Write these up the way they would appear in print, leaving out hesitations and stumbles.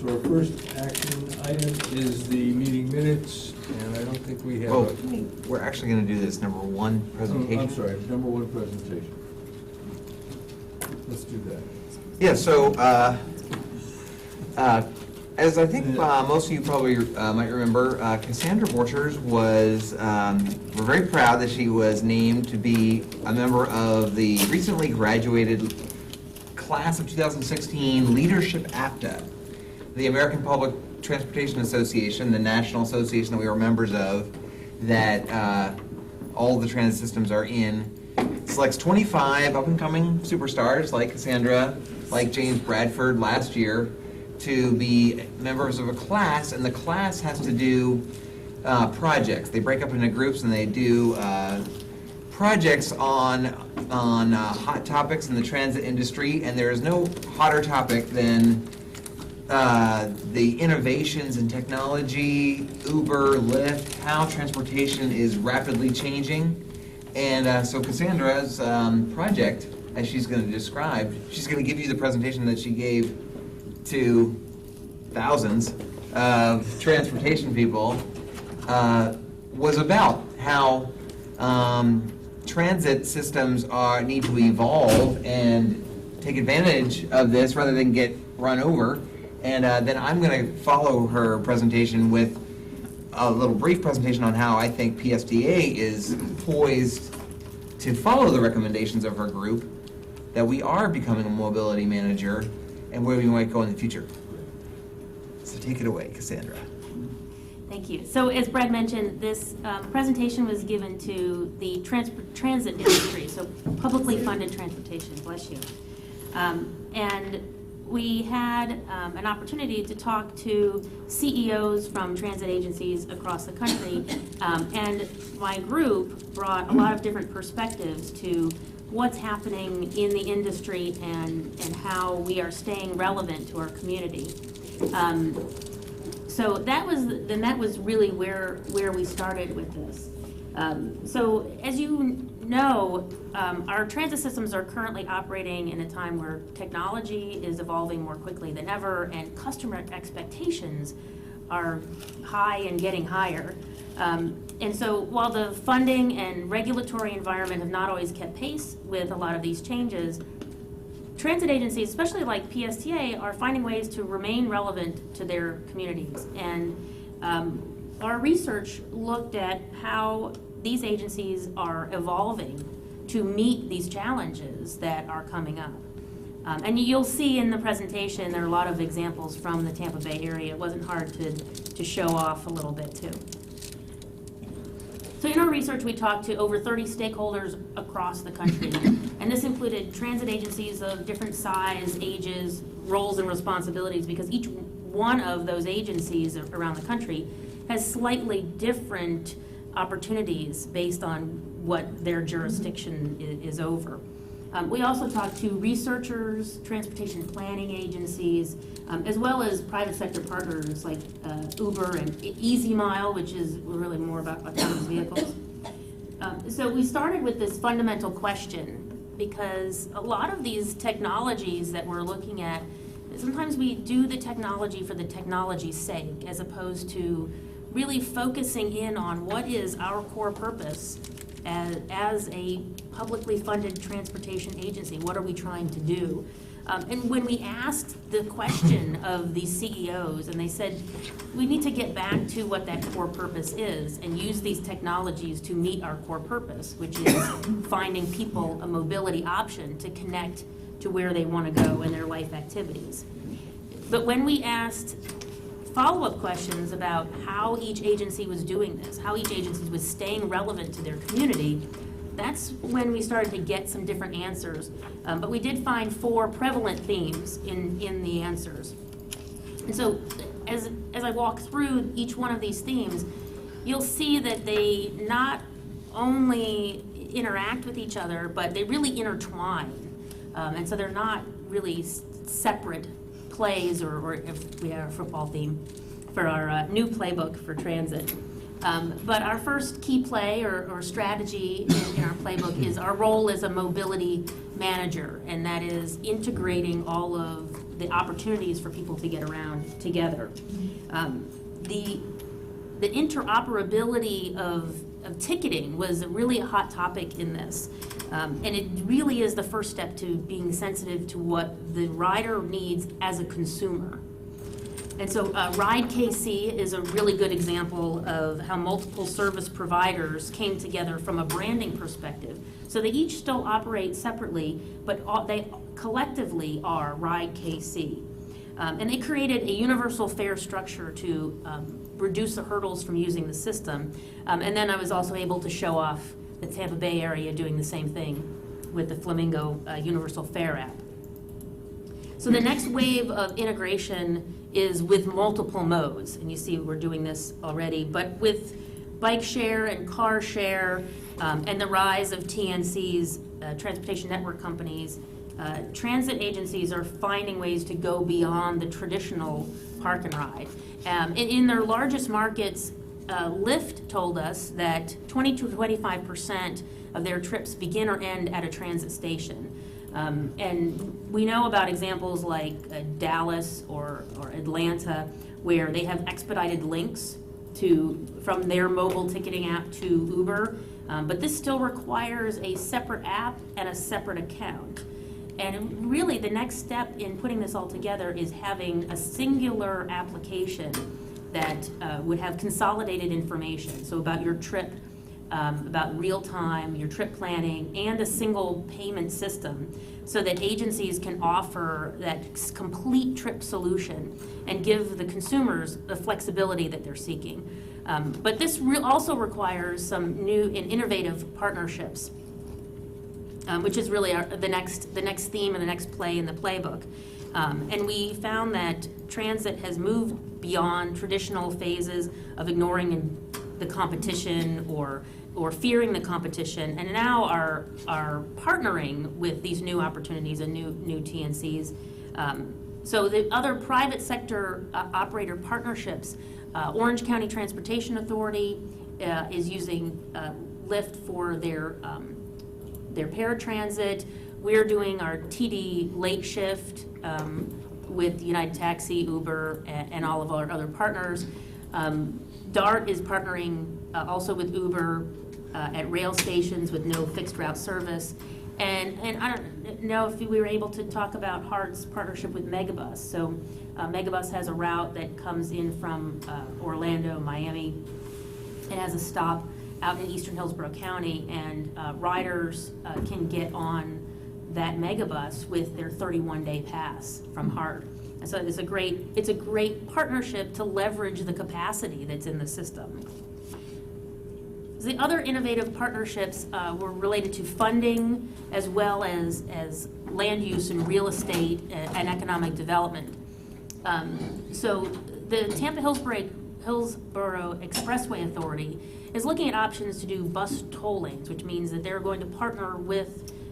So our first action item is the meeting minutes, and I don't think we have. Oh, we're actually going to do this number one presentation. I'm sorry, number one presentation. Let's do that. Yeah, so as I think most of you probably might remember, Cassandra Borchers was, we're very proud that she was named to be a member of the recently graduated class of 2016 Leadership APTA, the American Public Transportation Association, the national association that we are members of, that all the transit systems are in. Selects 25 up-and-coming superstars like Cassandra, like James Bradford last year, to be members of a class, and the class has to do projects. They break up into groups and they do projects on hot topics in the transit industry, and there is no hotter topic than the innovations in technology, Uber, Lyft, how transportation is rapidly changing. And so Cassandra's project, as she's going to describe, she's going to give you the presentation that she gave to thousands of transportation people, was about how transit systems need to evolve and take advantage of this rather than get run over. And then I'm going to follow her presentation with a little brief presentation on how I think PSTA is poised to follow the recommendations of her group, that we are becoming a mobility manager and where we might go in the future. So take it away, Cassandra. Thank you. So as Brad mentioned, this presentation was given to the transit industry, so publicly funded transportation, bless you. And we had an opportunity to talk to CEOs from transit agencies across the country, and my group brought a lot of different perspectives to what's happening in the industry and how we are staying relevant to our community. So that was really where we started with this. So as you know, our transit systems are currently operating in a time where technology is evolving more quickly than ever, and customer expectations are high and getting higher. And so while the funding and regulatory environment have not always kept pace with a lot of these changes, transit agencies, especially like PSTA, are finding ways to remain relevant to their communities. And our research looked at how these agencies are evolving to meet these challenges that are coming up. And you'll see in the presentation there are a lot of examples from the Tampa Bay area. It wasn't hard to show off a little bit too. So in our research, we talked to over 30 stakeholders across the country, and this included transit agencies of different size, ages, roles, and responsibilities, because each one of those agencies around the country has slightly different opportunities based on what their jurisdiction is over. We also talked to researchers, transportation planning agencies, as well as private sector partners like Uber and Easy Mile, which is really more about autonomous vehicles. So we started with this fundamental question, because a lot of these technologies that we're looking at, sometimes we do the technology for the technology's sake, as opposed to really focusing in on what is our core purpose as a publicly funded transportation agency. What are we trying to do? And when we asked the question of these CEOs, and they said, we need to get back to what that core purpose is and use these technologies to meet our core purpose, which is finding people a mobility option to connect to where they want to go in their life activities. But when we asked follow-up questions about how each agency was doing this, how each agency was staying relevant to their community, that's when we started to get some different answers. But we did find 4 prevalent themes in the answers. And so as I walk through each one of these themes, you'll see that they not only interact with each other, but they really intertwine. And so they're not really separate plays, or if we have a football theme for our new playbook for transit. But our first key play or strategy in our playbook is our role as a mobility manager, and that is integrating all of the opportunities for people to get around together. The interoperability of ticketing was really a hot topic in this. And it really is the first step to being sensitive to what the rider needs as a consumer. And so Ride KC is a really good example of how multiple service providers came together from a branding perspective. So they each still operate separately, but they collectively are Ride KC. And they created a universal fare structure to reduce the hurdles from using the system. And then I was also able to show off the Tampa Bay area doing the same thing with the Flamingo universal fare app. So the next wave of integration is with multiple modes, and you see we're doing this already, but with bike share and car share and the rise of TNCs, transportation network companies, transit agencies are finding ways to go beyond the traditional park and ride. In their largest markets, Lyft told us that 20 to 25% of their trips begin or end at a transit station. And we know about examples like Dallas or Atlanta, where they have expedited links from their mobile ticketing app to Uber, but this still requires a separate app and a separate account. And really, the next step in putting this all together is having a singular application that would have consolidated information, so about your trip, about real time, your trip planning, and a single payment system, so that agencies can offer that complete trip solution and give the consumers the flexibility that they're seeking. But this also requires some new and innovative partnerships, which is really the next theme and the next play in the playbook. And we found that transit has moved beyond traditional phases of ignoring the competition or fearing the competition, and now are partnering with these new opportunities and new TNCs. So the other private sector operator partnerships, Orange County Transportation Authority is using Lyft for their paratransit. We're doing our TD late shift with United Taxi, Uber, and all of our other partners. DART is partnering also with Uber at rail stations with no fixed route service. And I don't know if we were able to talk about HART's partnership with Megabus. So Megabus has a route that comes in from Orlando, Miami. It has a stop out in eastern Hillsborough County, and riders can get on that Megabus with their 31-day pass from HART. And so it's a great partnership to leverage the capacity that's in the system. The other innovative partnerships were related to funding as well as land use and real estate and economic development. So the Tampa Hillsborough Expressway Authority is looking at options to do bus toll lanes, which means that they're going to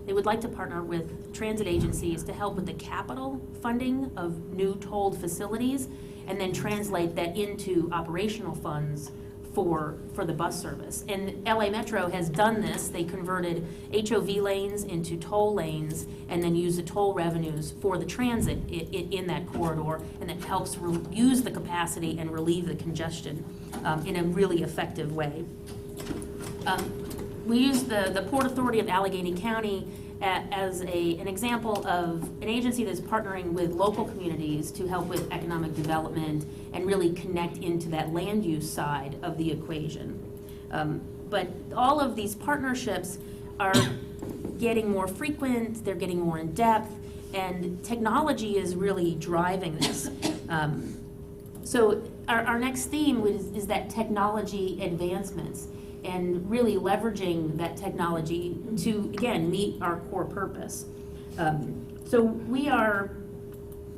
they would like to partner with transit agencies to help with the capital funding of new tolled facilities and then translate that into operational funds for the bus service. And LA Metro has done this. They converted HOV lanes into toll lanes and then use the toll revenues for the transit in that corridor, and that helps use the capacity and relieve the congestion in a really effective way. We use the Port Authority of Allegheny County as an example of an agency that's partnering with local communities to help with economic development and really connect into that land use side of the equation. But all of these partnerships are getting more frequent, they're getting more in depth, and technology is really driving this. So our next theme is that technology advancements, and really leveraging that technology to, again, meet our core purpose. So we are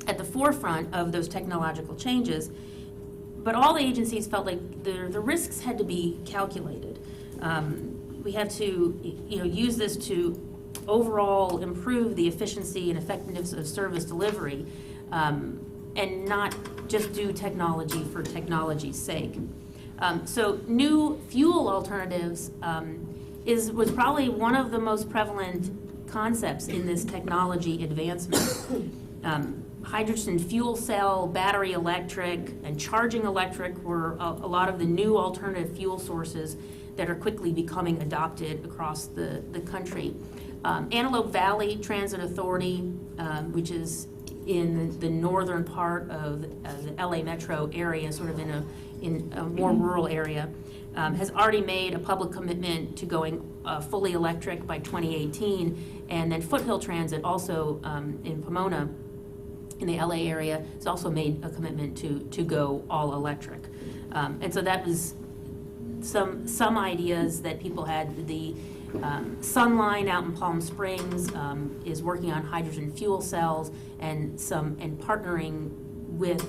at the forefront of those technological changes, but all the agencies felt like the risks had to be calculated. We had to use this to overall improve the efficiency and effectiveness of service delivery, and not just do technology for technology's sake. So new fuel alternatives was probably one of the most prevalent concepts in this technology advancement. Hydrogen fuel cell, battery electric, and charging electric were a lot of the new alternative fuel sources that are quickly becoming adopted across the country. Antelope Valley Transit Authority, which is in the northern part of the LA metro area, sort of in a more rural area, has already made a public commitment to going fully electric by 2018. And then Foothill Transit, also in Pomona, in the LA area, has also made a commitment to go all electric. And so that was some ideas that people had. The Sunline out in Palm Springs is working on hydrogen fuel cells and partnering with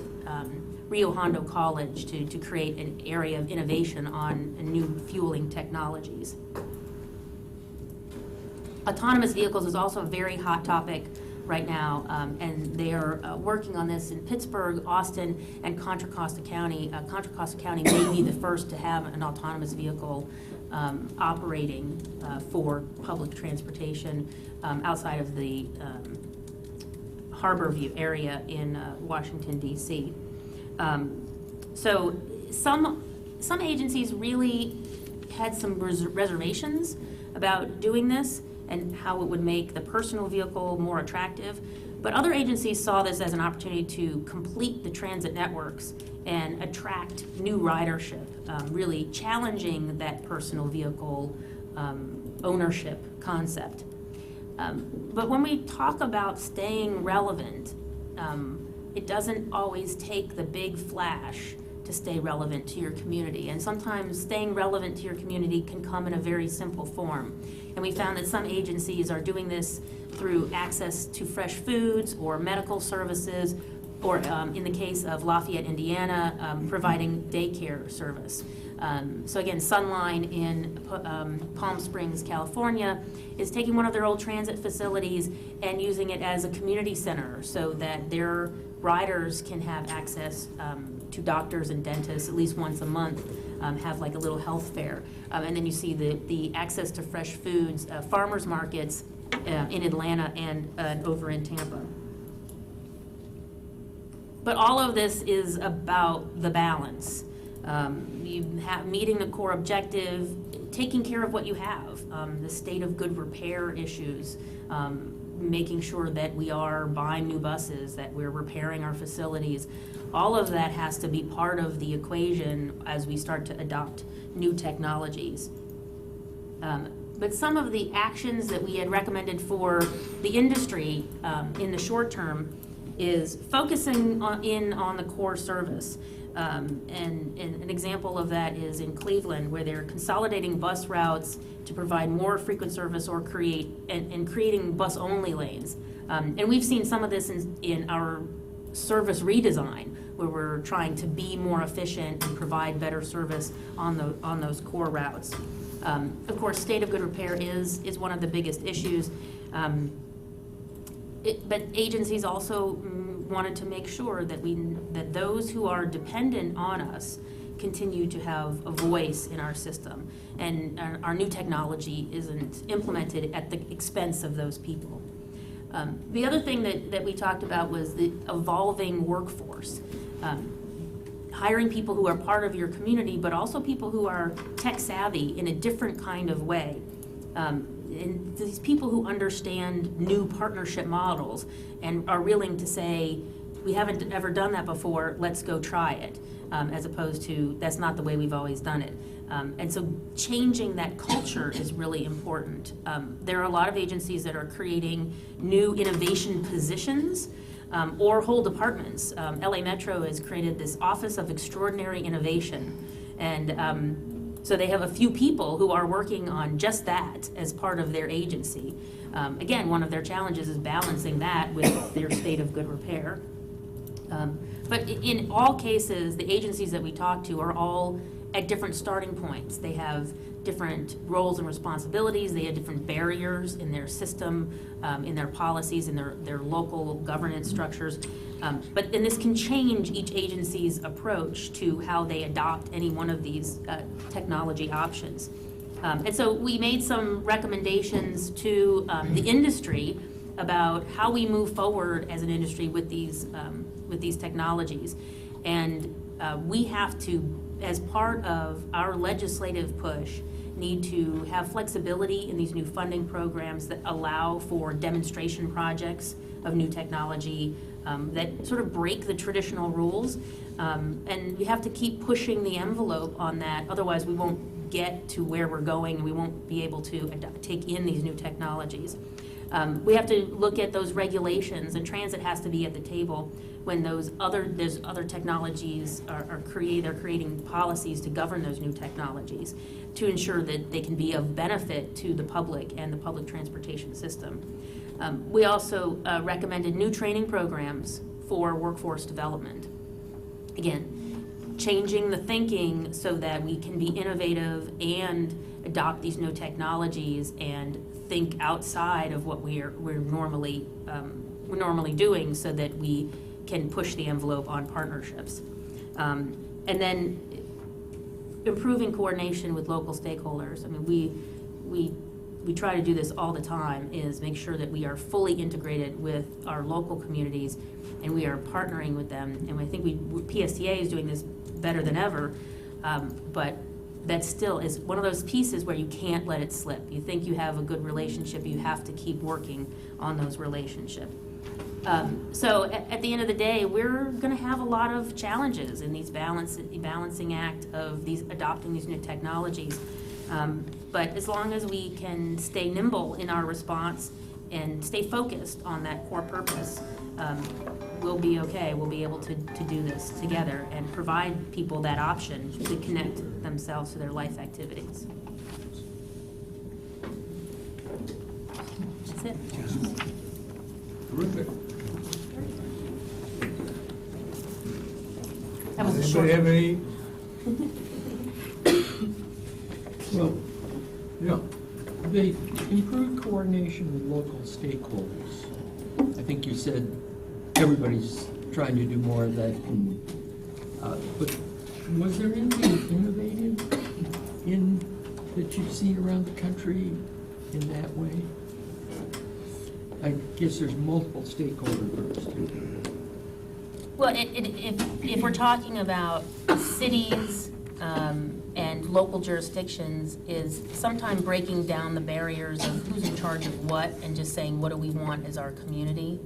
Rio Hondo College to create an area of innovation on new fueling technologies. Autonomous vehicles is also a very hot topic right now, and they are working on this in Pittsburgh, Austin, and Contra Costa County. Contra Costa County may be the first to have an autonomous vehicle operating for public transportation outside of the Harborview area in Washington, D.C. So some agencies really had some reservations about doing this and how it would make the personal vehicle more attractive. But other agencies saw this as an opportunity to complete the transit networks and attract new ridership, really challenging that personal vehicle ownership concept. But when we talk about staying relevant, it doesn't always take the big flash to stay relevant to your community. And sometimes staying relevant to your community can come in a very simple form. And we found that some agencies are doing this through access to fresh foods or medical services, or in the case of Lafayette, Indiana, providing daycare service. So again, Sunline in Palm Springs, California, is taking one of their old transit facilities and using it as a community center so that their riders can have access to doctors and dentists at least once a month, have like a little health fair. And then you see the access to fresh foods, farmers markets in Atlanta and over in Tampa. But all of this is about the balance. You have meeting the core objective, taking care of what you have, the state of good repair issues, making sure that we are buying new buses, that we're repairing our facilities. All of that has to be part of the equation as we start to adopt new technologies. But some of the actions that we had recommended for the industry in the short term is focusing on the core service. And an example of that is in Cleveland, where they're consolidating bus routes to provide more frequent service or creating bus-only lanes. And we've seen some of this in our service redesign, where we're trying to be more efficient and provide better service on those core routes. Of course, state of good repair is one of the biggest issues. But agencies also wanted to make sure that those who are dependent on us continue to have a voice in our system, and our new technology isn't implemented at the expense of those people. The other thing that we talked about was the evolving workforce. Hiring people who are part of your community, but also people who are tech savvy in a different kind of way. And these people who understand new partnership models and are willing to say, we haven't ever done that before, let's go try it, as opposed to, that's not the way we've always done it. And so changing that culture is really important. There are a lot of agencies that are creating new innovation positions or whole departments. LA Metro has created this Office of Extraordinary Innovation, and so they have a few people who are working on just that as part of their agency. Again, one of their challenges is balancing that with their state of good repair. But in all cases, the agencies that we talk to are all at different starting points. They have different roles and responsibilities. They have different barriers in their system, in their policies, in their local governance structures. And this can change each agency's approach to how they adopt any one of these technology options. And so we made some recommendations to the industry about how we move forward as an industry with these technologies. And we have to, as part of our legislative push, need to have flexibility in these new funding programs that allow for demonstration projects of new technology that sort of break the traditional rules. And we have to keep pushing the envelope on that, otherwise we won't get to where we're going and we won't be able to take in these new technologies. We have to look at those regulations, and transit has to be at the table when there's other technologies are creating policies to govern those new technologies to ensure that they can be of benefit to the public and the public transportation system. We also recommended new training programs for workforce development. Again, changing the thinking so that we can be innovative and adopt these new technologies and think outside of what we're normally doing, so that we can push the envelope on partnerships. And then improving coordination with local stakeholders. I mean, we try to do this all the time, is make sure that we are fully integrated with our local communities and we are partnering with them. And I think PSTA is doing this better than ever, but that still is one of those pieces where you can't let it slip. You think you have a good relationship, you have to keep working on those relationships. So at the end of the day, we're going to have a lot of challenges in these balancing act of adopting these new technologies. But as long as we can stay nimble in our response and stay focused on that core purpose, we'll be okay. We'll be able to do this together and provide people that option to connect themselves to their life activities. That's it. Terrific. That was a Does short. anybody have any? Well, Yeah. the improved coordination with local stakeholders. I think you said everybody's trying to do more of that. But was there anything innovative that you've seen around the country in that way? I guess there's multiple stakeholder groups too. Well, if we're talking about cities and local jurisdictions, is sometimes breaking down the barriers of who's in charge of what and just saying, what do we want as our community?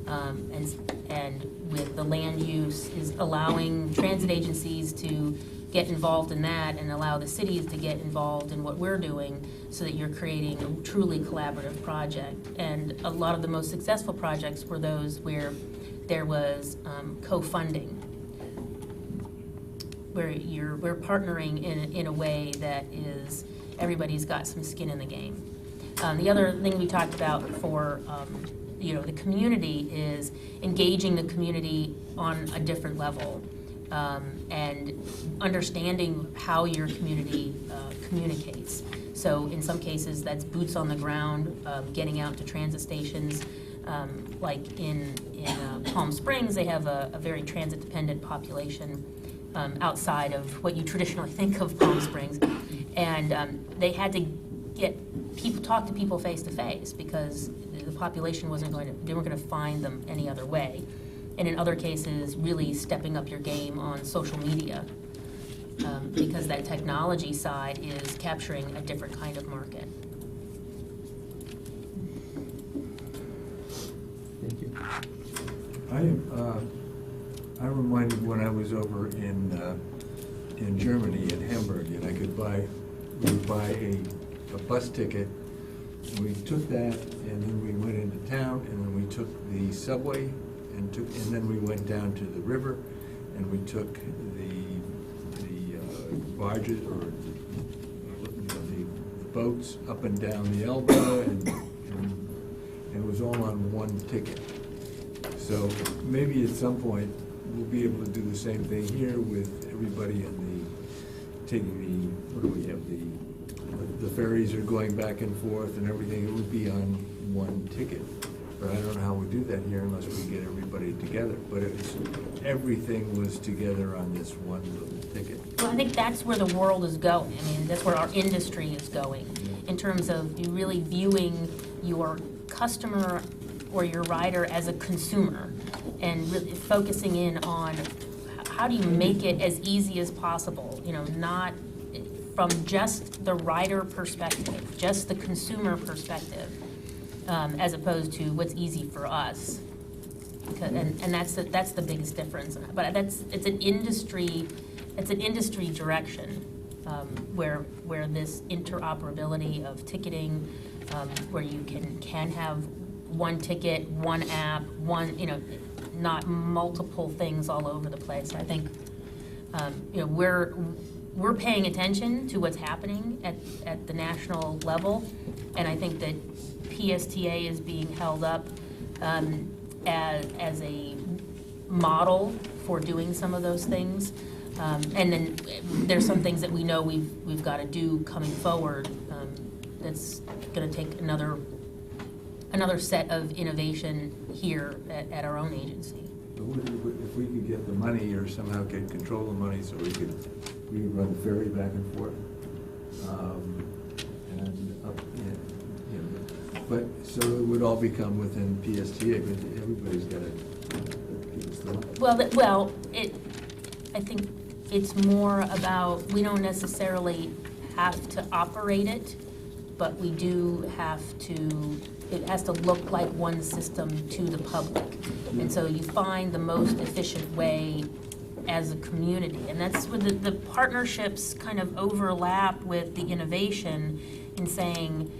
And with the land use, is allowing transit agencies to get involved in that and allow the cities to get involved in what we're doing, so that you're creating a truly collaborative project. And a lot of the most successful projects were those where there was co-funding, where we're partnering in a way that is, everybody's got some skin in the game. The other thing we talked about for the community is engaging the community on a different level, and understanding how your community communicates. So in some cases, that's boots on the ground, getting out to transit stations. Like in Palm Springs, they have a very transit-dependent population outside of what you traditionally think of Palm Springs. And they had to talk to people face to face, because the population they weren't going to find them any other way. And in other cases, really stepping up your game on social media, because that technology side is capturing a different kind of market. Thank you. I'm reminded when I was over in Germany, in Hamburg, and we would buy a bus ticket. And we took that, and then we went into town, and then we took the subway, and then we went down to the river, and we took the barges, or the boats up and down the Elbe, and it was all on one ticket. So maybe at some point we'll be able to do the same thing here with everybody what do we have, the ferries are going back and forth and everything. It would be on one ticket. But I don't know how we do that here unless we get everybody together. But everything was together on this one little ticket. Well, I think that's where the world is going. I mean, that's where our industry is going, in terms of you really viewing your customer or your rider as a consumer, and really focusing in on how do you make it as easy as possible, not from just the rider perspective, just the consumer perspective, as opposed to what's easy for us. And that's the biggest difference. But it's an industry direction where this interoperability of ticketing, where you can have one ticket, one app, not multiple things all over the place. I think we're paying attention to what's happening at the national level, and I think that PSTA is being held up as a model for doing some of those things. And then there's some things that we know we've got to do coming forward. That's going to take another set of innovation here at our own agency. If we could get the money or somehow get control of the money so we could run the ferry back and forth. And up, but so it would all become within PSTA, but everybody's got to give us the money. I think it's more about, we don't necessarily have to operate it, but we do have to, it has to look like one system to the public. And so you find the most efficient way as a community. And that's where the partnerships kind of overlap with the innovation in saying,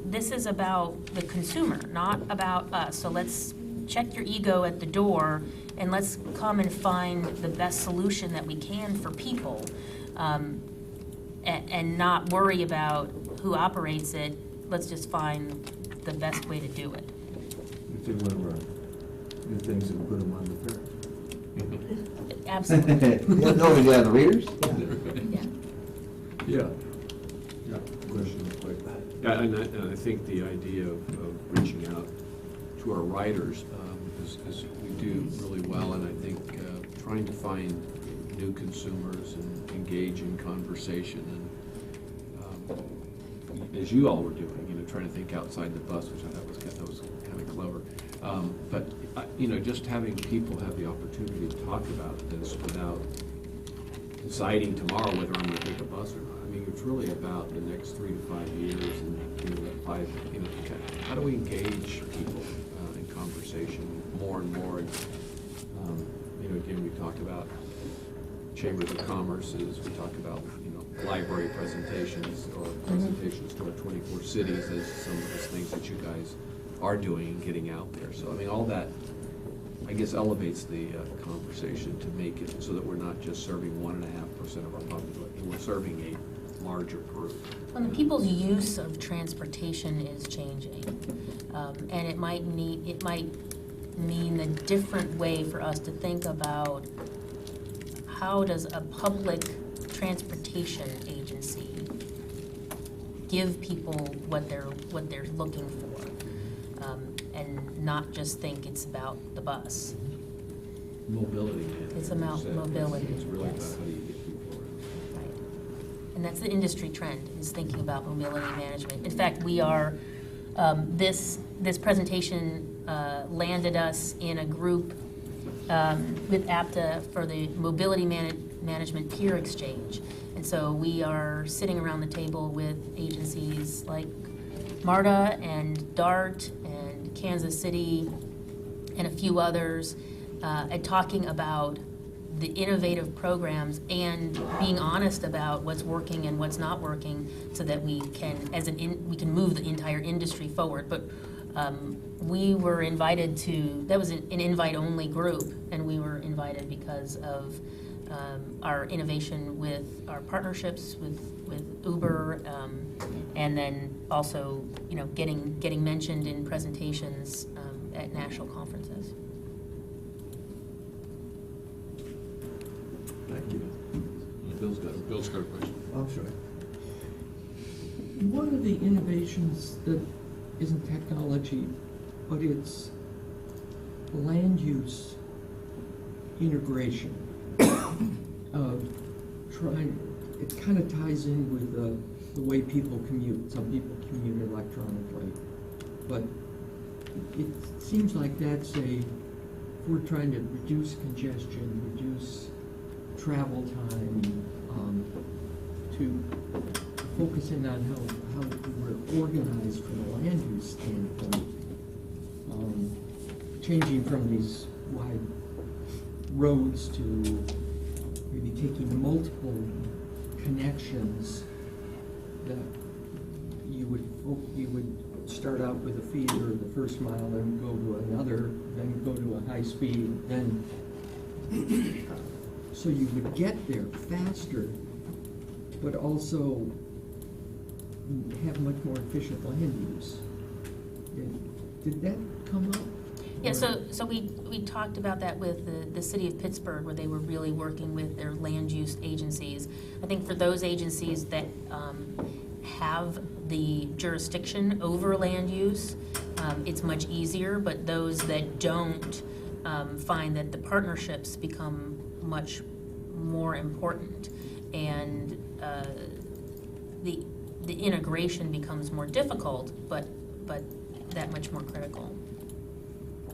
this is about the consumer, not about us. So let's check your ego at the door and let's come and find the best solution that we can for people, and not worry about who operates it. Let's just find the best way to do it. If they want to run new things and put them on the ferry. Absolutely. No, we got the readers? Yeah. Yeah. Question like that. Yeah, and I think the idea of reaching out to our riders is we do really well, and I think trying to find new consumers and engage in conversation, and as you all were doing, trying to think outside the bus, which I thought was kind of clever. But just having people have the opportunity to talk about this without deciding tomorrow whether I'm going to take a bus or not. I mean, it's really about the next 3 to 5 years, and how do we engage people in conversation more and more? And again, we talk about chambers of commerces. We talk about library presentations or presentations to our 24 cities as some of those things that you guys are doing and getting out there. So I mean, all that, I guess, elevates the conversation to make it so that we're not just serving 1.5% of our population. We're serving a larger group. Well, the people's use of transportation is changing, and it might mean a different way for us to think about how does a public transportation agency give people what they're looking for, and not just think it's about the bus. Mobility. It's about mobility. It's really yes. about how do you get people around. Right. And that's the industry trend, is thinking about mobility management. In fact, we are, this presentation landed us in a group with APTA for the Mobility Management Peer Exchange. And so we are sitting around the table with agencies like MARTA and DART and Kansas City and a few others, and talking about the innovative programs and being honest about what's working and what's not working, so that we can, we can move the entire industry forward. But we were invited to, that was an invite-only group, and we were invited because of our innovation with our partnerships with Uber, and then also, getting mentioned in presentations at national conferences. Thank you. Bill's got a question. Oh, sure. One of the innovations that isn't technology, but it's land use integration. It kind of ties in with the way people commute. Some people commute electronically, but it seems like that's we're trying to reduce congestion, reduce travel time, to focus in on how we're organized from a land use standpoint. Changing from these wide roads to maybe taking multiple connections that you would start out with a feeder the first mile, then go to another, then go to a high speed, then so you would get there faster, but also have much more efficient land use. Did that come up? Yeah, so we talked about that with the city of Pittsburgh, where they were really working with their land use agencies. I think for those agencies that have the jurisdiction over land use, it's much easier, but those that don't find that the partnerships become much more important, and the integration becomes more difficult, but that much more critical.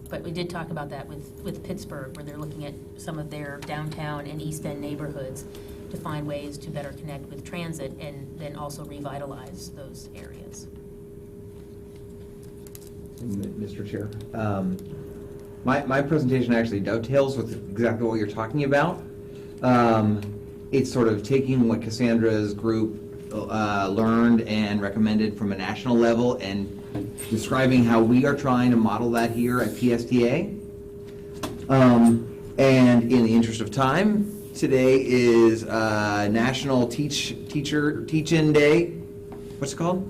But we did talk about that with Pittsburgh, where they're looking at some of their downtown and East End neighborhoods to find ways to better connect with transit and then also revitalize those areas. Mr. Chair, my presentation actually dovetails with exactly what you're talking about. It's sort of taking what Cassandra's group learned and recommended from a national level and describing how we are trying to model that here at PSTA. And in the interest of time, today is National Teach-In Day. What's it called?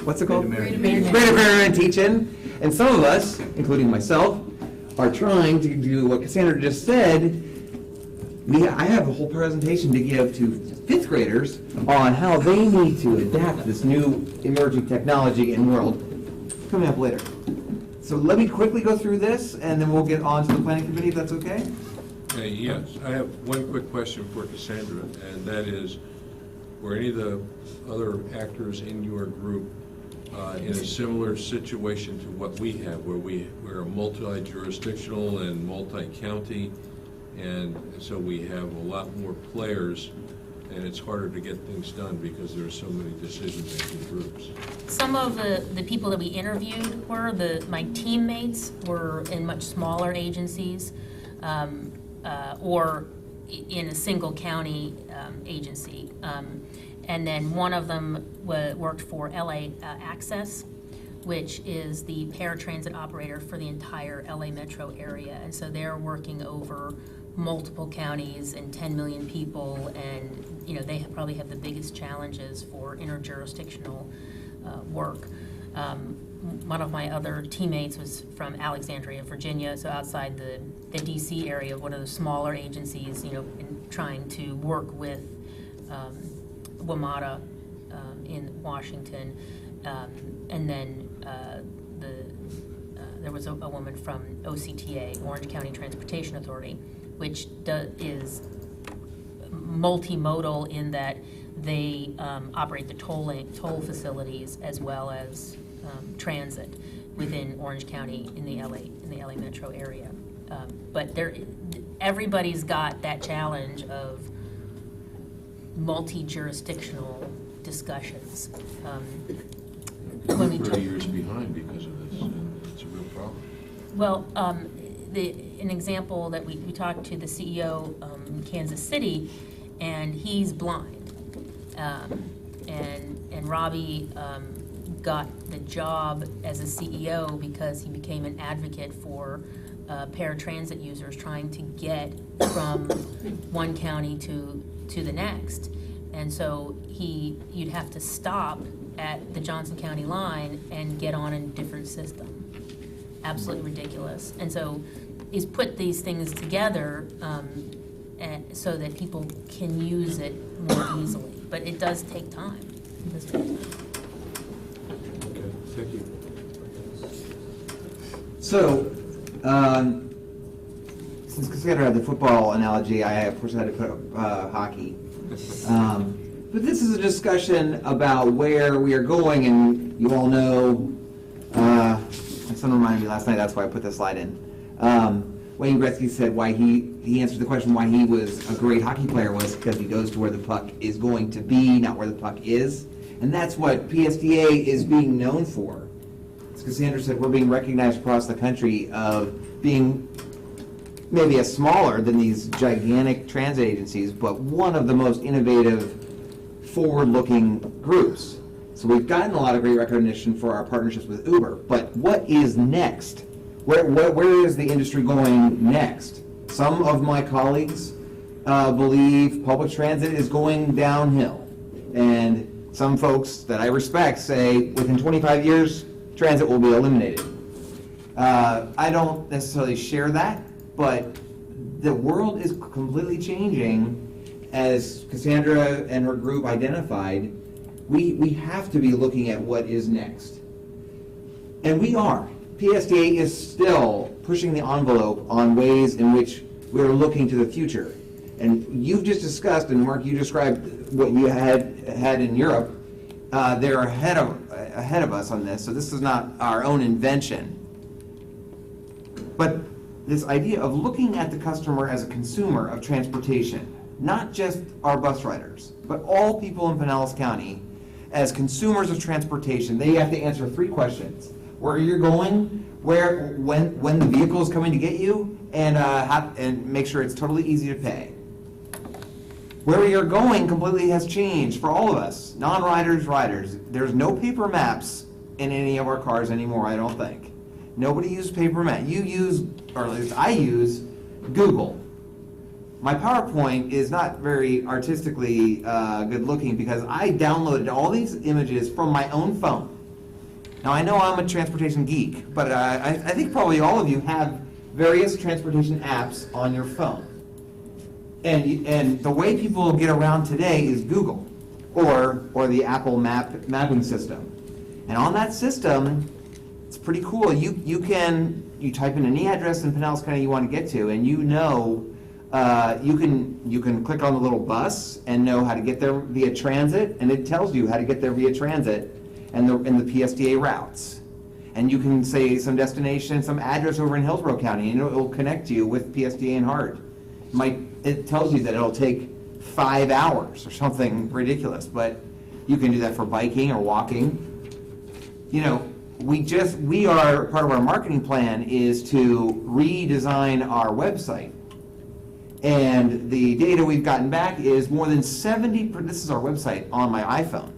What's it called? Great American Teach-In. And some of us, including myself, are trying to do what Cassandra just said. I have a whole presentation to give to fifth graders on how they need to adapt this new emerging technology and world. Coming up later. So let me quickly go through this, and then we'll get on to the planning committee, if that's okay? Yes, I have one quick question for Cassandra, and that is, were any of the other actors in your group in a similar situation to what we have, where we're a multi-jurisdictional and multi-county, and so we have a lot more players, and it's harder to get things done because there are so many decision-making groups? Some of the people that we interviewed my teammates were in much smaller agencies, or in a single county agency. And then one of them worked for LA Access, which is the paratransit operator for the entire LA metro area. And so they're working over multiple counties and 10 million people, and they probably have the biggest challenges for interjurisdictional work. One of my other teammates was from Alexandria, Virginia, so outside the DC area, one of the smaller agencies, in trying to work with WMATA in Washington. And then there was a woman from OCTA, Orange County Transportation Authority, which is multimodal in that they operate the toll facilities as well as transit within Orange County in the LA metro area. But everybody's got that challenge of multi-jurisdictional discussions. We're 30 years behind because of this, and it's a real problem. Well, an example that we talked to the CEO in Kansas City, and he's blind. And Robbie got the job as a CEO because he became an advocate for paratransit users trying to get from one county to the next. And so you'd have to stop at the Johnson County line and get on a different system. Absolutely ridiculous. And so he's put these things together so that people can use it more easily. But it does take time. Okay, thank you. So, since Cassandra had the football analogy, I of course had to put up hockey. But this is a discussion about where we are going, and you all know, let's someone reminded me last night, that's why I put this slide in. Wayne Gretzky said why he answered the question why he was a great hockey player was because he goes to where the puck is going to be, not where the puck is. And that's what PSTA is being known for. As Cassandra said, we're being recognized across the country of being maybe a smaller than these gigantic transit agencies, but one of the most innovative, forward-looking groups. So we've gotten a lot of great recognition for our partnerships with Uber, but what is next? Where is the industry going next? Some of my colleagues believe public transit is going downhill, and some folks that I respect say within 25 years, transit will be eliminated. I don't necessarily share that, but the world is completely changing. As Cassandra and her group identified, we have to be looking at what is next. And we are. PSTA is still pushing the envelope on ways in which we're looking to the future. And you've just discussed, and Mark, you described what you had in Europe. They're ahead of us on this, so this is not our own invention. But this idea of looking at the customer as a consumer of transportation, not just our bus riders, but all people in Pinellas County as consumers of transportation, they have to answer 3 questions: where you're going, when the vehicle is coming to get you, and make sure it's totally easy to pay. Where you're going completely has changed for all of us, non-riders, riders. There's no paper maps in any of our cars anymore, I don't think. Nobody uses paper map. You use, or at least I use, Google. My PowerPoint is not very artistically good looking because I downloaded all these images from my own phone. Now I know I'm a transportation geek, but I think probably all of you have various transportation apps on your phone. And the way people get around today is Google or the Apple mapping system. And on that system, it's pretty cool. You type in any address in Pinellas County you want to get to, and you can click on the little bus and know how to get there via transit, and it tells you how to get there via transit and the PSTA routes. And you can say some destination, some address over in Hillsborough County, and it'll connect you with PSTA and HART. It tells you that it'll take 5 hours or something ridiculous, but you can do that for biking or walking. You know, we are, part of our marketing plan is to redesign our website. And the data we've gotten back is more than 70%, this is our website on my iPhone.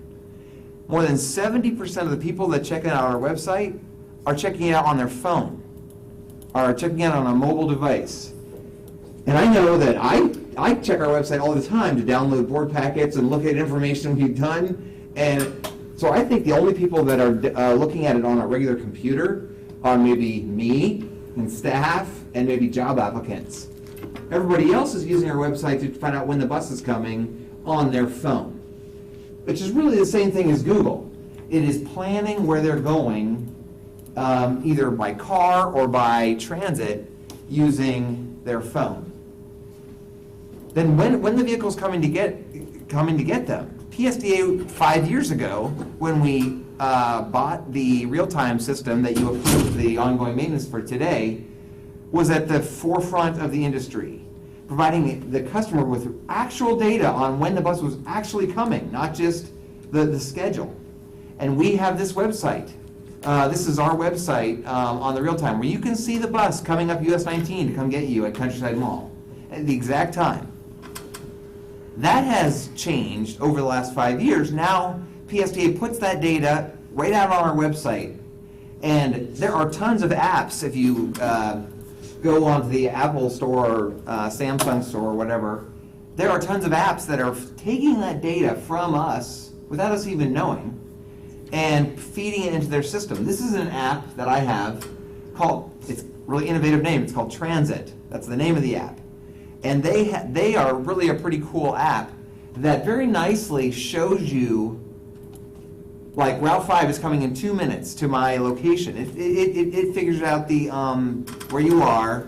More than 70% of the people that check out our website are checking it out on their phone, are checking it out on a mobile device. And I know that I check our website all the time to download board packets and look at information we've done. And so I think the only people that are looking at it on a regular computer are maybe me and staff and maybe job applicants. Everybody else is using our website to find out when the bus is coming on their phone, which is really the same thing as Google. It is planning where they're going, either by car or by transit, using their phone. Then when the vehicle's coming to get them, PSTA 5 years ago, when we bought the real-time system that you approved the ongoing maintenance for today, was at the forefront of the industry, providing the customer with actual data on when the bus was actually coming, not just the schedule. And we have this website. This is our website on the real time, where you can see the bus coming up US 19 to come get you at Countryside Mall at the exact time. That has changed over the last 5 years. Now PSTA puts that data right out on our website. And there are tons of apps. If you go onto the Apple store or Samsung store or whatever, there are tons of apps that are taking that data from us without us even knowing and feeding it into their system. This is an app that I have called, it's a really innovative name, it's called Transit. That's the name of the app. And they are really a pretty cool app that very nicely shows you, like, Route 5 is coming in 2 minutes to my location. It figures out the where you are,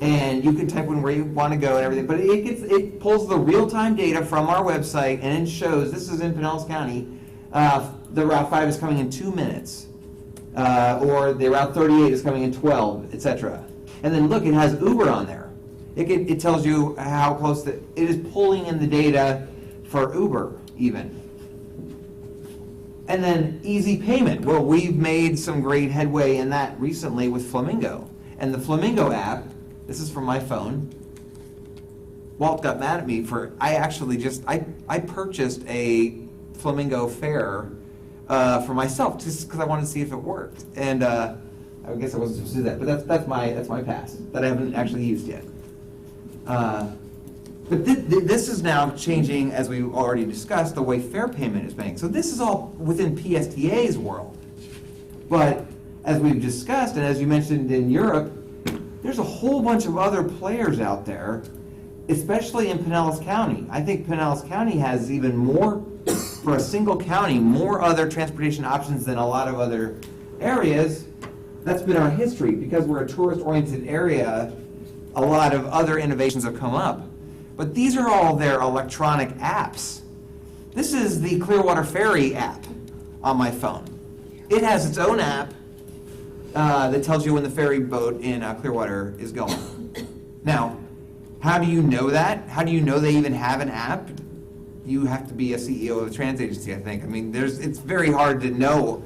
and you can type in where you want to go and everything. But it pulls the real-time data from our website, and it shows this is in Pinellas County. The Route 5 is coming in 2 minutes. or the Route 38 is coming in 12, etc. And then look, it has Uber on there. It tells you how close it is pulling in the data for Uber even. And then easy payment. Well, we've made some great headway in that recently with Flamingo. And the Flamingo app, this is from my phone. Walt got mad at me for, I purchased a Flamingo fare for myself just because I wanted to see if it worked. And I guess I wasn't supposed to do that, but that's my pass that I haven't actually used yet. But this is now changing, as we already discussed, the way fare payment is made. So this is all within PSTA's world. But as we've discussed, and as you mentioned in Europe, there's a whole bunch of other players out there, especially in Pinellas County. I think Pinellas County has even more, for a single county, more other transportation options than a lot of other areas. That's been our history. Because we're a tourist-oriented area, a lot of other innovations have come up. But these are all their electronic apps. This is the Clearwater Ferry app on my phone. It has its own app that tells you when the ferry boat in Clearwater is going. Now, how do you know that? How do you know they even have an app? You have to be a CEO of a trans agency, I think. I mean, it's very hard to know.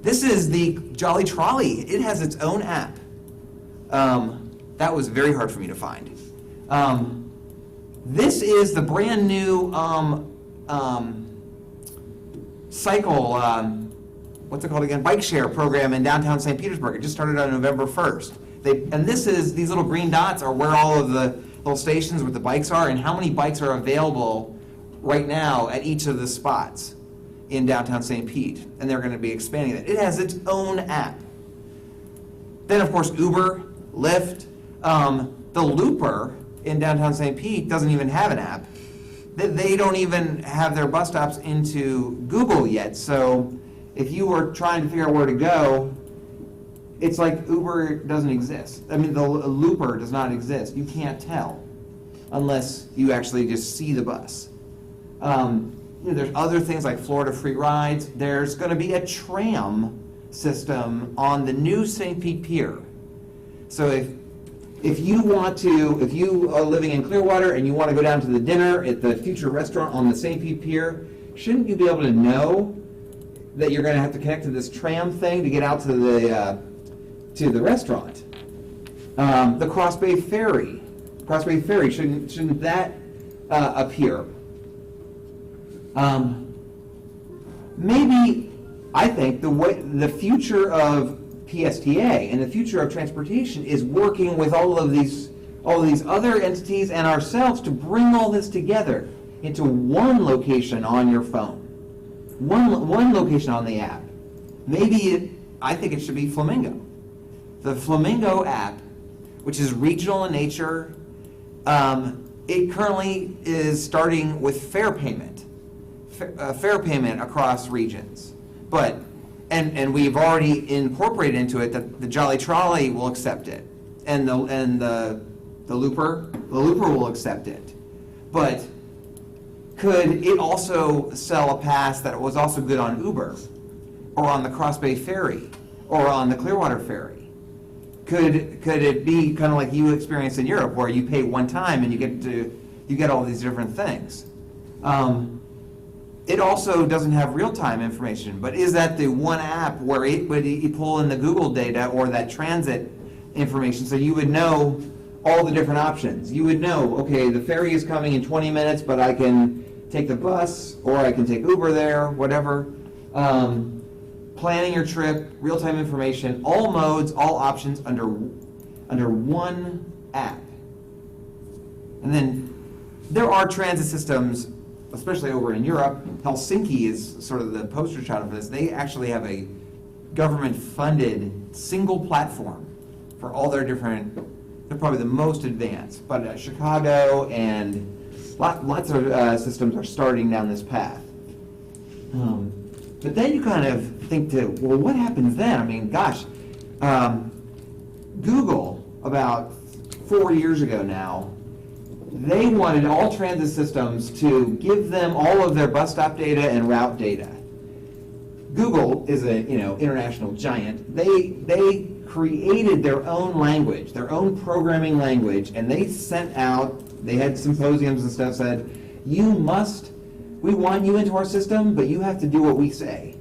This is the Jolly Trolley. It has its own app. That was very hard for me to find. This is the brand new cycle, what's it called again? Bike share program in downtown St. Petersburg. It just started on November 1st. These little green dots are where all of the little stations with the bikes are and how many bikes are available right now at each of the spots in downtown St. Pete. And they're going to be expanding that. It has its own app. Then, of course, Uber, Lyft, the Looper in downtown St. Pete doesn't even have an app. They don't even have their bus stops into Google yet. So if you were trying to figure out where to go, it's like Uber doesn't exist. I mean, the Looper does not exist. You can't tell unless you actually just see the bus. There's other things like Florida Free Rides. There's going to be a tram system on the new St. Pete Pier. So if you are living in Clearwater and you want to go down to the dinner at the Future Restaurant on the St. Pete Pier, shouldn't you be able to know that you're going to have to connect to this tram thing to get out to the restaurant? The Cross Bay Ferry, shouldn't that appear? Maybe, I think the future of PSTA and the future of transportation is working with all of these other entities and ourselves to bring all this together into one location on your phone, one location on the app. I think it should be Flamingo. The Flamingo app, which is regional in nature, it currently is starting with fare payment across regions, but. And we've already incorporated into it that the Jolly Trolley will accept it, and the Looper will accept it. But could it also sell a pass that was also good on Uber, or on the Cross Bay Ferry, or on the Clearwater Ferry? Could it be kind of like you experienced in Europe, where you pay one time and you get all these different things? It also doesn't have real-time information, but is that the one app where it would pull in the Google data or that transit information so you would know all the different options? You would know, okay, the ferry is coming in 20 minutes, but I can take the bus or I can take Uber there, whatever. Planning your trip, real-time information, all modes, all options under one app. And then there are transit systems, especially over in Europe. Helsinki is sort of the poster child for this. They actually have a government-funded single platform for all their different, they're probably the most advanced, but Chicago and lots of systems are starting down this path. But then you kind of think well, what happens then? I mean, gosh, Google, about 4 years ago now, they wanted all transit systems to give them all of their bus stop data and route data. Google is a, international giant. They created their own language, their own programming language, and they sent out, they had symposiums and stuff, said, we want you into our system, but you have to do what we say.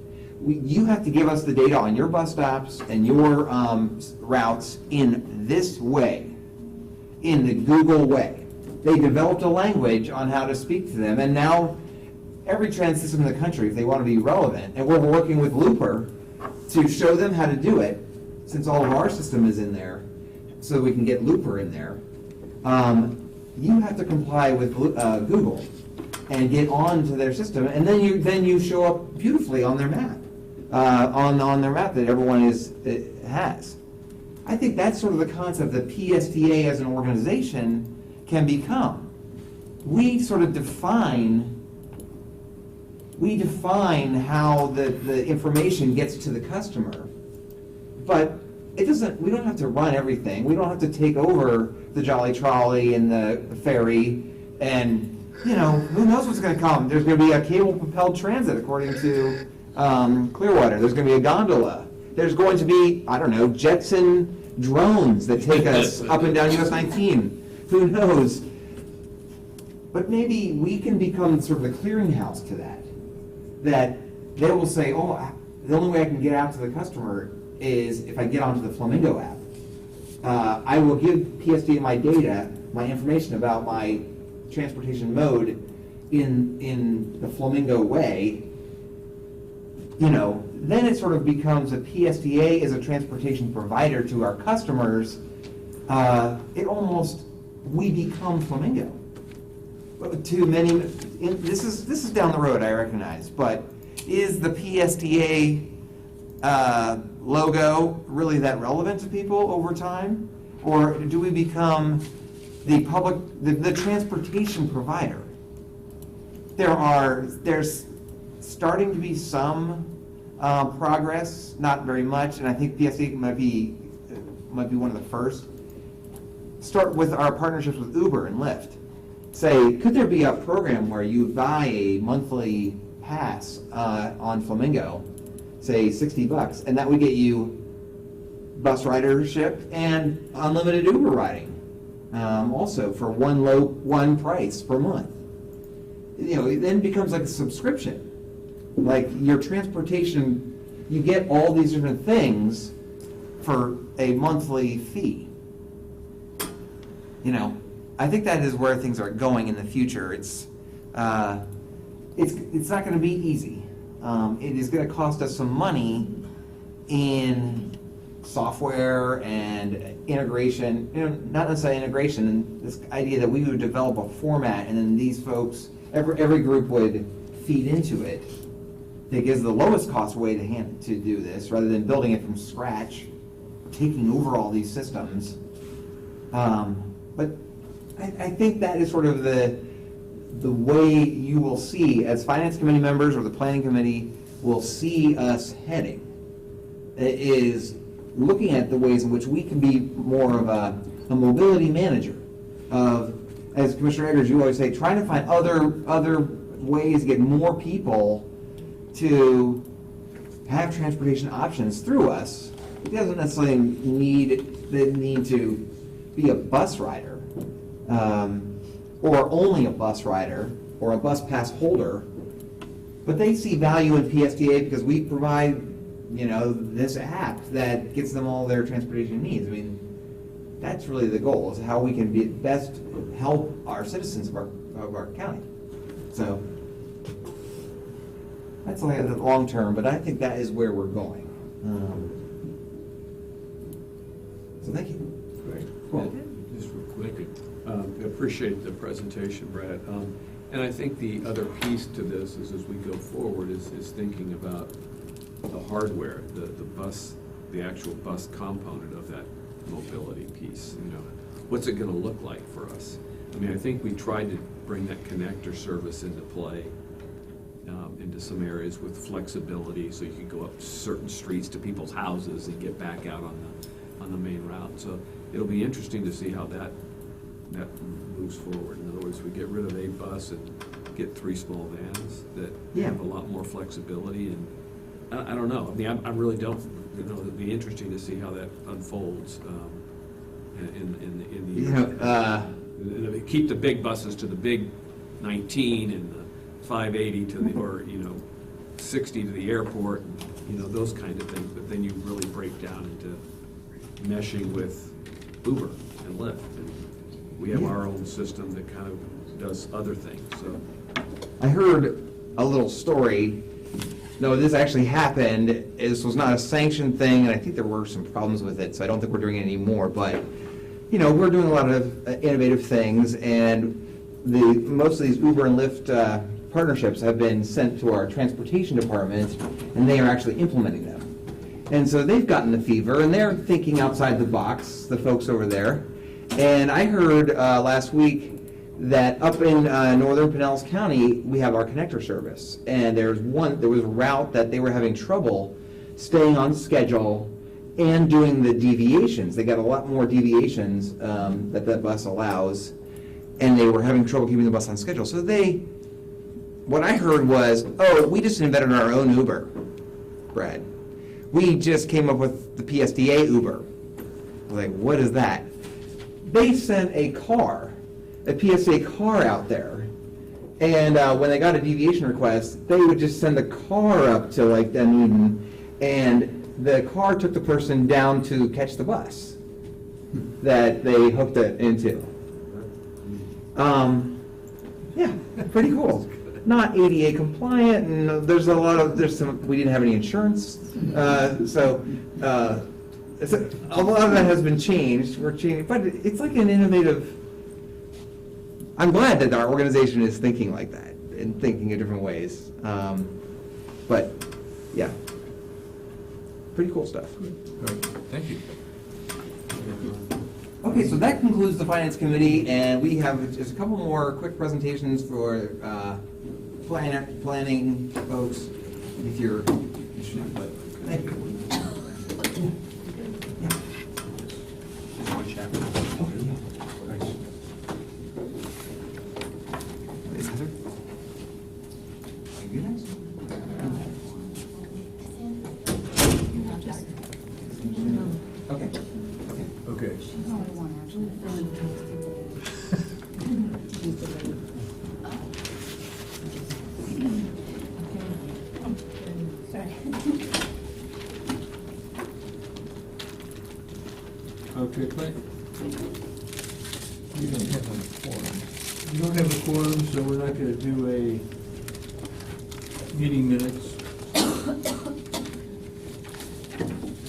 You have to give us the data on your bus stops and your routes in this way, in the Google way. They developed a language on how to speak to them, and now every transit system in the country, if they want to be relevant, and we're working with Looper to show them how to do it, since all of our system is in there, so we can get Looper in there, you have to comply with Google and get onto their system, and then you show up beautifully on their map, on their map that everyone has. I think that's sort of the concept that PSTA as an organization can become. We sort of define how the information gets to the customer, but it doesn't. We don't have to run everything. We don't have to take over the Jolly Trolley and the ferry, and who knows what's going to come. There's going to be a cable-propelled transit, according to Clearwater. There's going to be a gondola. There's going to be, I don't know, Jetson drones that take us up and down US 19. Who knows? But maybe we can become sort of a clearinghouse to that. That they will say, oh, the only way I can get out to the customer is if I get onto the Flamingo app. I will give PSTA my data, my information about my transportation mode in the Flamingo way. Then it sort of becomes a PSTA as a transportation provider to our customers. We become Flamingo. To many, this is down the road, I recognize, but is the PSTA logo really that relevant to people over time? Or do we become the transportation provider? There's starting to be some progress, not very much, and I think PSTA might be one of the first. Start with our partnerships with Uber and Lyft. Say, could there be a program where you buy a monthly pass on Flamingo, say $60, and that would get you bus ridership and unlimited Uber riding, also for one price per month. It then becomes like a subscription, like your transportation. You get all these different things for a monthly fee. I think that is where things are going in the future. It's not going to be easy. It is going to cost us some money in software and integration. Not necessarily integration, and this idea that we would develop a format, and then these folks, every group would feed into it. That gives the lowest cost way to do this, rather than building it from scratch, taking over all these systems. But I think that is sort of the way you will see, as finance committee members or the planning committee will see us heading, is looking at the ways in which we can be more of a mobility manager. As Commissioner Eggers, you always say, trying to find other ways to get more people to have transportation options through us. It doesn't necessarily need to be a bus rider. Or only a bus rider, or a bus pass holder, but they see value in PSTA because we provide, this app that gets them all their transportation needs. I mean, that's really the goal, is how we can best help our citizens of our county. So that's like the long term, but I think that is where we're going. So thank you. Great. Cool. Just real quick, I appreciate the presentation, Brad. And I think the other piece to this is, as we go forward, is thinking about the hardware, the actual bus component of that mobility piece. What's it going to look like for us? I mean, I think we tried to bring that connector service into play, into some areas with flexibility, so you could go up certain streets to people's houses and get back out on the main route. So it'll be interesting to see how that moves forward. In other words, we get rid of a bus and get 3 small vans that have a lot more flexibility. And I don't know. I mean, I really don't, it'd be interesting to see how that unfolds in the years. Keep the big buses to the big 19 and the 580 to the, or, 60 to the airport, those kind of things. But then you really break down into meshing with Uber and Lyft. And we have our own system that kind of does other things, so. I heard a little story. No, this actually happened. This was not a sanctioned thing, and I think there were some problems with it, so I don't think we're doing it anymore. But, we're doing a lot of innovative things, and most of these Uber and Lyft partnerships have been sent to our transportation department, and they are actually implementing them. And so they've gotten the fever, and they're thinking outside the box, the folks over there. And I heard last week that up in northern Pinellas County, we have our connector service. And there was a route that they were having trouble staying on schedule and doing the deviations. They got a lot more deviations that bus allows, and they were having trouble keeping the bus on schedule. So what I heard was, we just invented our own Uber, Brad. We just came up with the PSTA Uber. I was like, what is that? They sent a PSTA car out there, and when they got a deviation request, they would just send the car up to like Dunedin, and the car took the person down to catch the bus that they hooked it into. Yeah, pretty cool. Not ADA compliant, and there's we didn't have any insurance, so a lot of that has been changed. We're changing, but it's like an innovative. I'm glad that our organization is thinking like that and thinking in different ways. But yeah, pretty cool stuff. All right, thank you. Okay, so that concludes the Finance Committee, and we have just a couple more quick presentations for planning folks, if you're interested. But thank you. Okay. Okay, Clay? You don't have a quorum. We don't have a quorum, so we're not going to do a meeting minutes.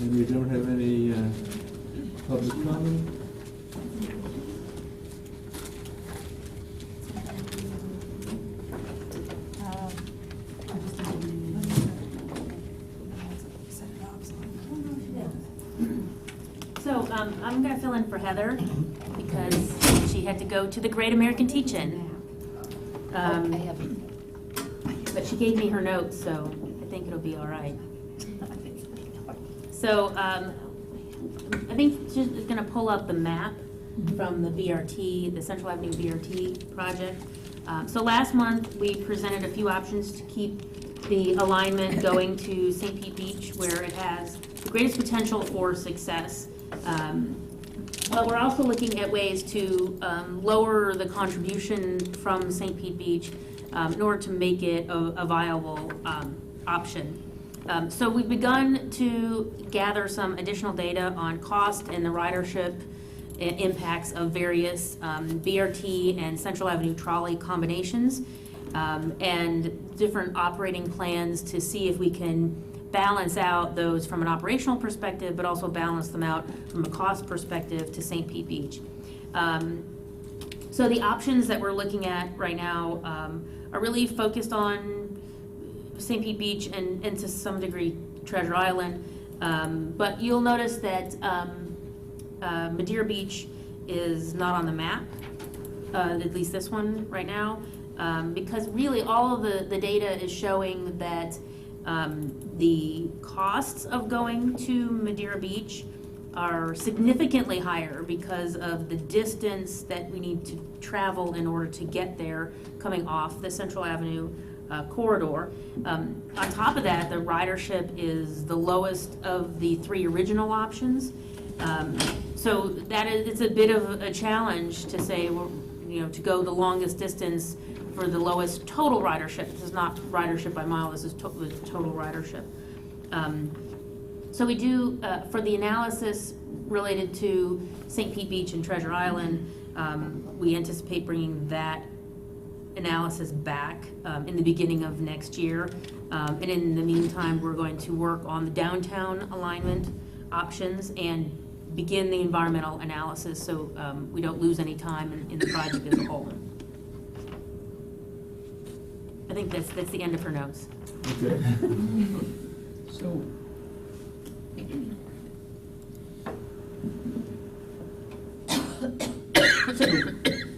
And we don't have any public comment. So I'm going to fill in for Heather because she had to go to the Great American Teach-In. But she gave me her notes, so I think it'll be all right. So I think she's going to pull up the map from the BRT, the Central Avenue BRT project. So last month, we presented a few options to keep the alignment going to St. Pete Beach, where it has the greatest potential for success. But we're also looking at ways to lower the contribution from St. Pete Beach in order to make it a viable option. So we've begun to gather some additional data on cost and the ridership impacts of various BRT and Central Avenue trolley combinations and different operating plans to see if we can balance out those from an operational perspective, but also balance them out from a cost perspective to St. Pete Beach. So the options that we're looking at right now are really focused on St. Pete Beach and to some degree Treasure Island. But you'll notice that Madeira Beach is not on the map, at least this one right now, because really all of the data is showing that the costs of going to Madeira Beach are significantly higher because of the distance that we need to travel in order to get there coming off the Central Avenue corridor. On top of that, the ridership is the lowest of the 3 original options. So that is, it's a bit of a challenge to say, well, you know, to go the longest distance for the lowest total ridership. This is not ridership by mile, this is the total ridership. So we do, for the analysis related to St. Pete Beach and Treasure Island, we anticipate bringing that analysis back in the beginning of next year. And in the meantime, we're going to work on the downtown alignment options and begin the environmental analysis so we don't lose any time in the project as a whole. I think that's the end of her notes. Okay. So,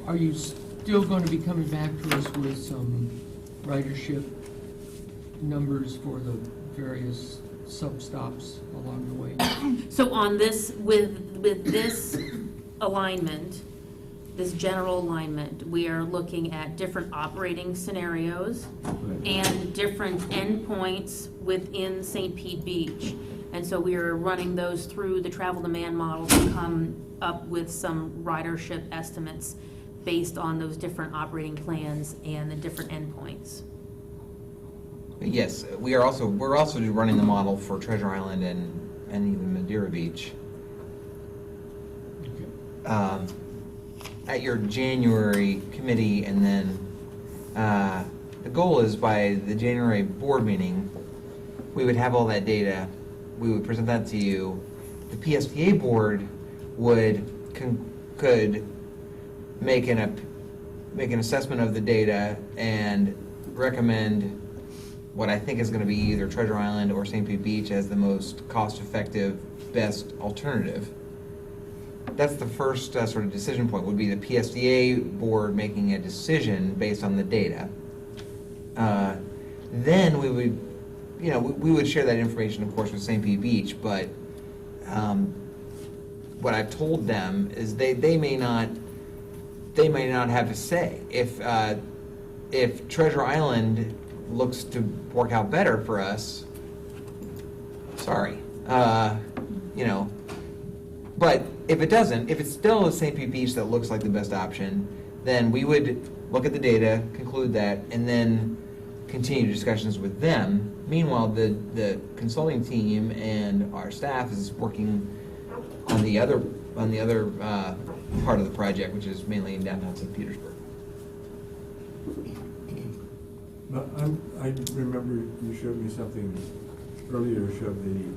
are you still going to be coming back to us with some ridership numbers for the various sub-stops along the way? So on this, with this alignment, this general alignment, we are looking at different operating scenarios and different endpoints within St. Pete Beach. And so we are running those through the travel demand model to come up with some ridership estimates based on those different operating plans and the different endpoints. Yes, we're also running the model for Treasure Island and even Madeira Beach. At your January committee, and then the goal is by the January board meeting, we would have all that data. We would present that to you. The PSTA board could make an assessment of the data and recommend what I think is going to be either Treasure Island or St. Pete Beach as the most cost-effective, best alternative. That's the first sort of decision point, would be the PSTA board making a decision based on the data. Then we would, we would share that information, of course, with St. Pete Beach, but what I've told them is they may not have a say. If Treasure Island looks to work out better for us, sorry, but if it doesn't, if it's still a St. Pete Beach that looks like the best option, then we would look at the data, conclude that, and then continue discussions with them. Meanwhile, the consulting team and our staff is working on the other part of the project, which is mainly in downtown St. Petersburg. But I remember you showed me something earlier, showed the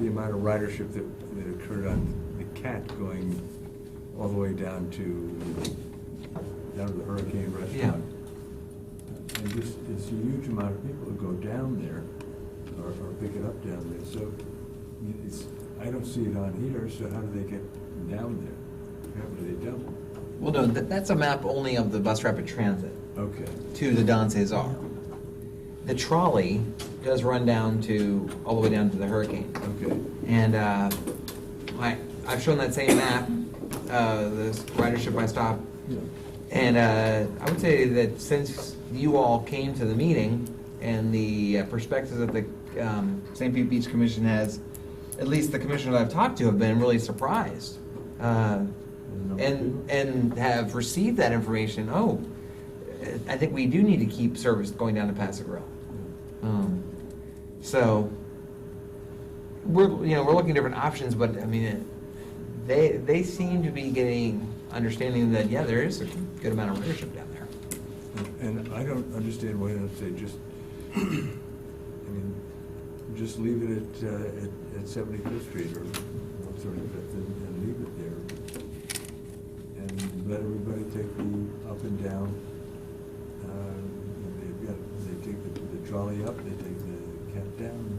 amount of ridership that occurred on the CAT going all the way down to the Hurricane Restaurant. Yeah. And just, it's a huge amount of people who go down there or pick it up down there. So I don't see it on here, so how do they get down there? Apparently they don't. Well, no, that's a map only of the bus rapid transit Okay. to the Don Cesar. The trolley does run down all the way down to the Hurricane. Okay. And I've shown that same map, this ridership by stop. Yeah. And I would say that since you all came to the meeting and the perspectives that the St. Pete Beach Commission has, at least the commissioners I've talked to have been really surprised. And have received that information. Oh, I think we do need to keep service going down to Paso Grill. So we're looking at different options, but I mean, they seem to be understanding that there is a good amount of ridership down there. And I don't understand why they don't say just leave it at 75th Street or 175th and leave it there. And let everybody take the up and down. They take the trolley up, they take the cat down.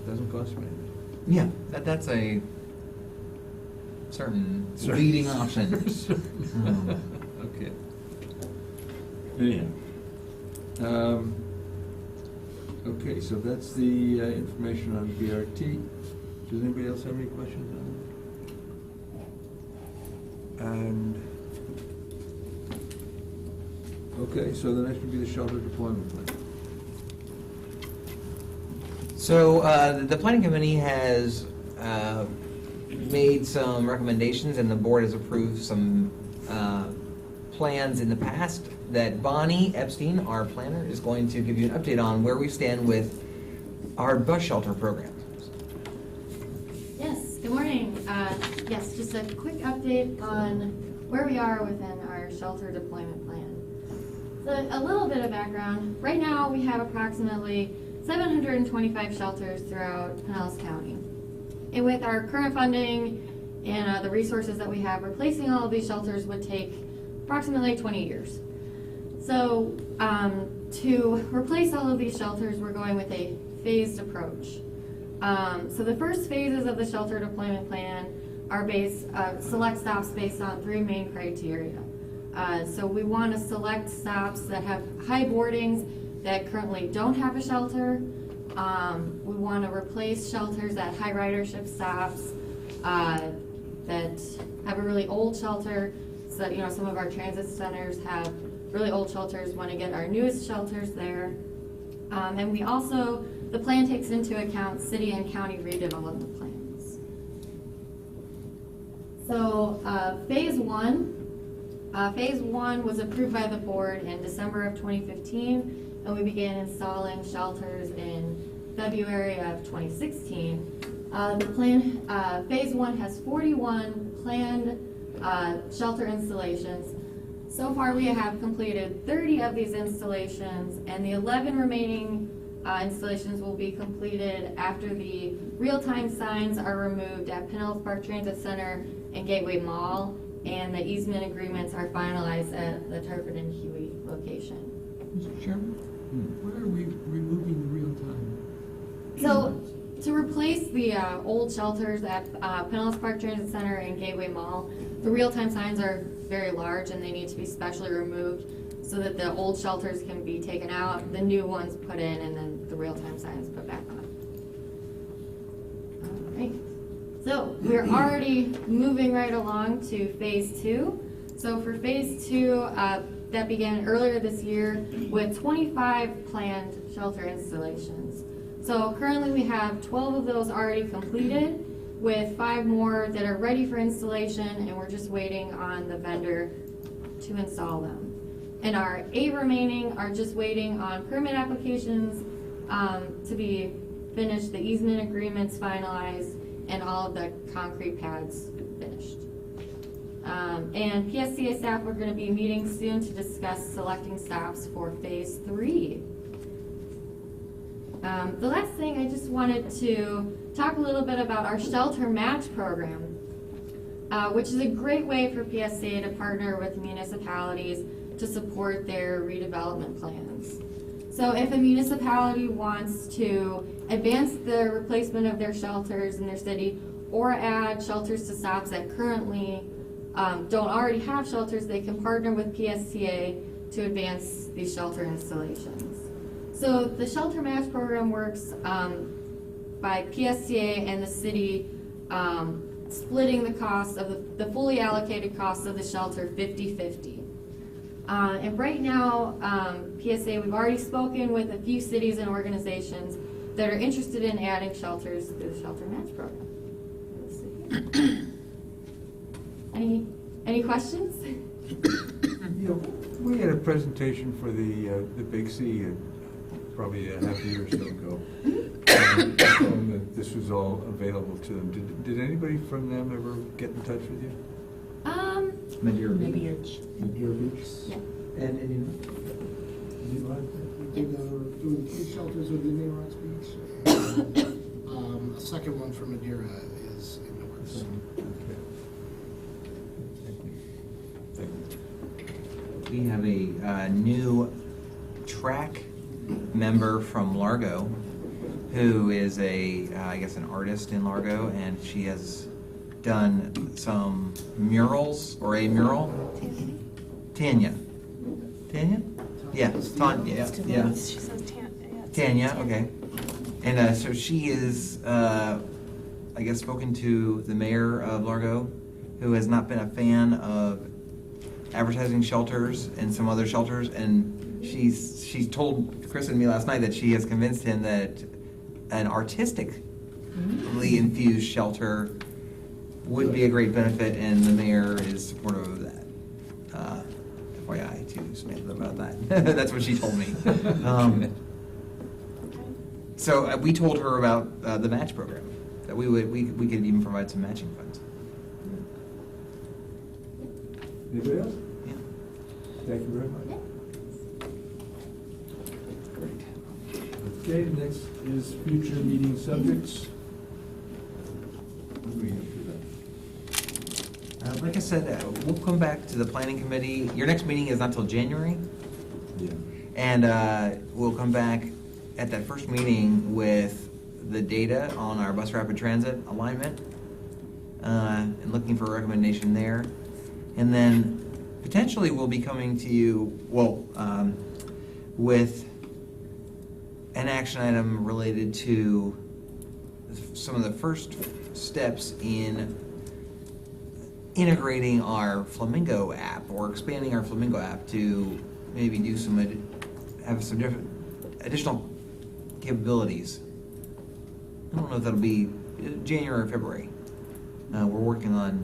Doesn't cost me anything. Yeah, that's a certain leading option. Okay. Anyhow. Okay, so that's the information on BRT. Does anybody else have any questions on And Okay, so the next would be the shelter deployment plan. So the planning committee has made some recommendations, and the board has approved some plans in the past that Bonnie Epstein, our planner, is going to give you an update on where we stand with our bus shelter program. Yes, good morning. Yes, just a quick update on where we are within our shelter deployment plan. So a little bit of background. Right now, we have approximately 725 shelters throughout Pinellas County. And with our current funding and the resources that we have, replacing all of these shelters would take approximately 20 years. So to replace all of these shelters, we're going with a phased approach. So the first phases of the shelter deployment plan are select stops based on 3 main criteria. So we want to select stops that have high boardings that currently don't have a shelter. We want to replace shelters at high ridership stops that have a really old shelter. So that, some of our transit centers have really old shelters, want to get our newest shelters there. And we also, the plan takes into account city and county redevelopment plans. So phase one was approved by the board in December of 2015, and we began installing shelters in February of 2016. The plan, phase one has 41 planned shelter installations. So far, we have completed 30 of these installations, and the 11 remaining installations will be completed after the real-time signs are removed at Pinellas Park Transit Center and Gateway Mall, and the easement agreements are finalized at the Tarpon and Huey location. Mr. Chairman, why are we removing the real-time? So, to replace the old shelters at Pinellas Park Transit Center and Gateway Mall, the real-time signs are very large and they need to be specially removed so that the old shelters can be taken out, the new ones put in, and then the real-time signs put back on. All right. So we're already moving right along to phase two. So for phase two, that began earlier this year with 25 planned shelter installations. So currently we have 12 of those already completed, with 5 more that are ready for installation, and we're just waiting on the vendor to install them. And our 8 remaining are just waiting on permit applications to be finished, the easement agreements finalized, and all of the concrete pads finished. And PSTA staff, we're going to be meeting soon to discuss selecting stops for phase 3. The last thing, I just wanted to talk a little bit about our shelter match program, which is a great way for PSTA to partner with municipalities to support their redevelopment plans. So if a municipality wants to advance the replacement of their shelters in their city or add shelters to stops that currently don't already have shelters, they can partner with PSTA to advance these shelter installations. So the shelter match program works by PSTA and the city splitting the cost of the fully allocated costs of the shelter 50-50. And right now, PSA, we've already spoken with a few cities and organizations that are interested in adding shelters through the shelter match program. Any questions? We had a presentation for the Big C probably a half a year or so ago. And that this was all available to them. Did anybody from them ever get in touch with you? Madeira Maybe Beach. Madeira Beach. Yeah. And We did doing 3 shelters within Neyrox Beach. A second one for Madeira is in the works. we have a new track member from Largo who is I guess an artist in Largo, and she has done some murals, or a mural. Tanya? Yeah, Tanya, yeah. She says Tanya, okay. And so she is, I guess, spoken to the mayor of Largo, who has not been a fan of advertising shelters and some other shelters, and she's told Chris and me last night that she has convinced him that an artistically infused shelter would be a great benefit, and the mayor is supportive of that. FYI to Samantha about that. That's what she told me. So we told her about the match program, that we could even provide some matching funds. Anybody else? Yeah. Thank you very much. Great. Okay, next is future meeting subjects. What do we have for that? Like I said, we'll come back to the planning committee. Your next meeting is not till January, Yeah. and we'll come back at that first meeting with the data on our bus rapid transit alignment, and looking for a recommendation there. And then potentially we'll be coming to you, with an action item related to some of the first steps in integrating our Flamingo app, or expanding our Flamingo app to maybe do have some different additional capabilities. I don't know if that'll be January or February. We're working on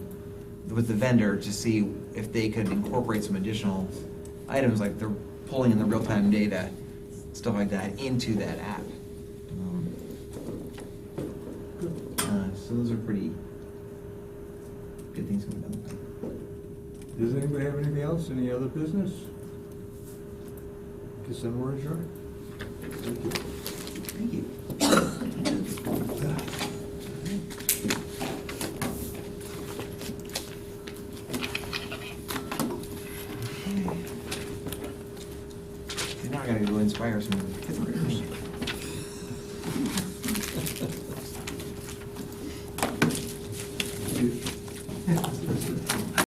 with the vendor to see if they could incorporate some additional items, like they're pulling in the real-time data, stuff like that, into that app. So those are pretty good things coming down. Does anybody have anything else? Any other business? Cassandra, we're adjourned. Thank you. Thank you. Now I gotta go inspire some fifth graders.